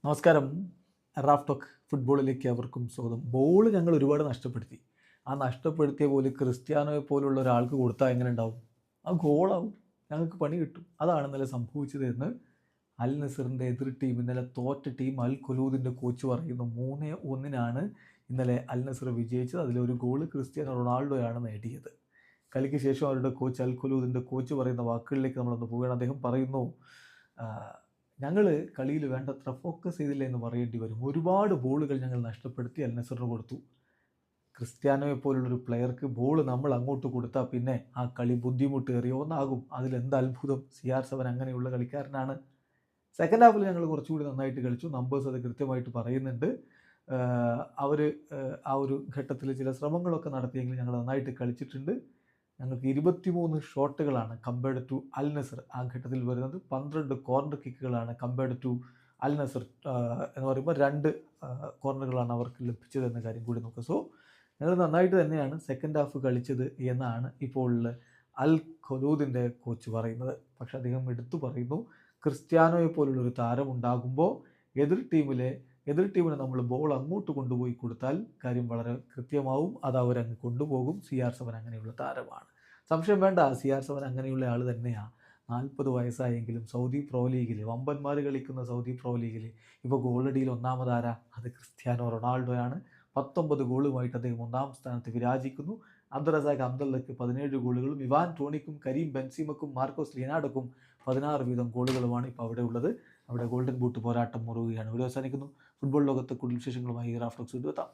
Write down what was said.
നമസ്കാരം. Raf talk ഫുട്ബോളിലേക്ക് അവർക്കും സ്വാഗതം. ബോൾ ഞങ്ങൾ ഒരുപാട് നഷ്ടപ്പെടുത്തി. ആ നഷ്ടപ്പെടുത്തിയ പോലെ ക്രിസ്ത്യാനോയെ പോലുള്ള ഒരാൾക്ക് കൊടുത്താൽ എങ്ങനെ ഉണ്ടാവും? ആ ഗോളാവും, ഞങ്ങൾക്ക് പണി കിട്ടും. അതാണ് ഇന്നലെ സംഭവിച്ചത് എന്ന് അൽ നസറിൻ്റെ എതിർ ടീം, ഇന്നലെ തോറ്റ ടീം അൽ ഖുലൂദിൻ്റെ കോച്ച് പറയുന്നു. 3-1 ഇന്നലെ അൽ നസർ വിജയിച്ചത്. അതിലൊരു ഗോള് ക്രിസ്ത്യാനോ റൊണാൾഡോയാണ് നേടിയത്. കളിക്ക് ശേഷം അവരുടെ കോച്ച് അൽ ഖുലൂദിൻ്റെ കോച്ച് പറയുന്ന വാക്കുകളിലേക്ക് നമ്മളൊന്ന് പോവുകയാണ്. അദ്ദേഹം പറയുന്നു, ഞങ്ങൾ കളിയിൽ വേണ്ടത്ര ഫോക്കസ് ചെയ്തില്ല എന്ന് പറയേണ്ടി വരും. ഒരുപാട് ബോളുകൾ ഞങ്ങൾ നഷ്ടപ്പെടുത്തി അൽ നസറിന് കൊടുത്തു. ക്രിസ്ത്യാനോയെ പോലുള്ളൊരു പ്ലെയർക്ക് ബോൾ നമ്മൾ അങ്ങോട്ട് കൊടുത്താൽ പിന്നെ ആ കളി ബുദ്ധിമുട്ടേറിയ ഒന്നാകും. അതിലെന്ത് അത്ഭുതം, CR7 അങ്ങനെയുള്ള കളിക്കാരനാണ്. സെക്കൻഡ് ഹാഫിൽ ഞങ്ങൾ കുറച്ചുകൂടി നന്നായിട്ട് കളിച്ചു. നമ്പേഴ്സ് അത് കൃത്യമായിട്ട് പറയുന്നുണ്ട്. അവർ ആ ഒരു ഘട്ടത്തിൽ ചില ശ്രമങ്ങളൊക്കെ നടത്തിയെങ്കിലും ഞങ്ങൾ നന്നായിട്ട് കളിച്ചിട്ടുണ്ട്. ഞങ്ങൾക്ക് 23 ഷോട്ടുകളാണ് കമ്പയർഡ് ടു അൽ നസർ ആ ഘട്ടത്തിൽ വരുന്നത്. 12 കോർണർ കിക്കുകളാണ് കമ്പയർഡ് ടു അൽ നസർ എന്ന് പറയുമ്പോൾ 2 കോർണറുകളാണ് അവർക്ക് ലഭിച്ചത് എന്ന കാര്യം കൂടി നോക്കുക. സോ ഞങ്ങൾ നന്നായിട്ട് തന്നെയാണ് സെക്കൻഡ് ഹാഫ് കളിച്ചത് എന്നാണ് ഇപ്പോൾ അൽ ഖുലൂദിൻ്റെ കോച്ച് പറയുന്നത്. പക്ഷേ അദ്ദേഹം എടുത്തു പറയുന്നു, ക്രിസ്ത്യാനോയെ പോലുള്ളൊരു താരം ഉണ്ടാകുമ്പോൾ എതിർ ടീമിന് നമ്മൾ ബോൾ അങ്ങോട്ട് കൊണ്ടുപോയി കൊടുത്താൽ കാര്യം വളരെ കൃത്യമാവും. അത് അവരങ്ങ് കൊണ്ടുപോകും. CR7 അങ്ങനെയുള്ള താരമാണ്. സംശയം വേണ്ട, CR7 അങ്ങനെയുള്ള ആൾ തന്നെയാണ്. 40 വയസ്സായെങ്കിലും സൗദി പ്രോ ലീഗിൽ വമ്പന്മാർ കളിക്കുന്ന സൗദി പ്രോ ലീഗിൽ ഇപ്പോൾ ഗോളടിയിൽ ഒന്നാമതാര അത് ക്രിസ്ത്യാനോ റൊണാൾഡോയാണ്. 19 ഗോളുമായിട്ട് അദ്ദേഹം 1-ാം സ്ഥാനത്ത് വിരാജിക്കുന്നു. അബ്ദുറസാഖ് അബ്ദുള്ളക്ക് 17 ഗോളുകളും ഇവാൻ ടോണിക്കും കരീം ബെൻസിമക്കും മാർക്കോസ് ലിയനാർഡോക്കും 16 വീതം ഗോളുകളുമാണ് ഇപ്പോൾ അവിടെ ഉള്ളത്. അവിടെ ഗോൾഡൻ ബൂട്ട് പോരാട്ടം മുറുകുകയാണ്. ഇവിടെ അവസാനിക്കുന്നു. ഫുട്ബോൾ ലോകത്ത് കൂടുതൽ വിശേഷങ്ങളുമായി റാഫ് ടോക്സ് എത്താം.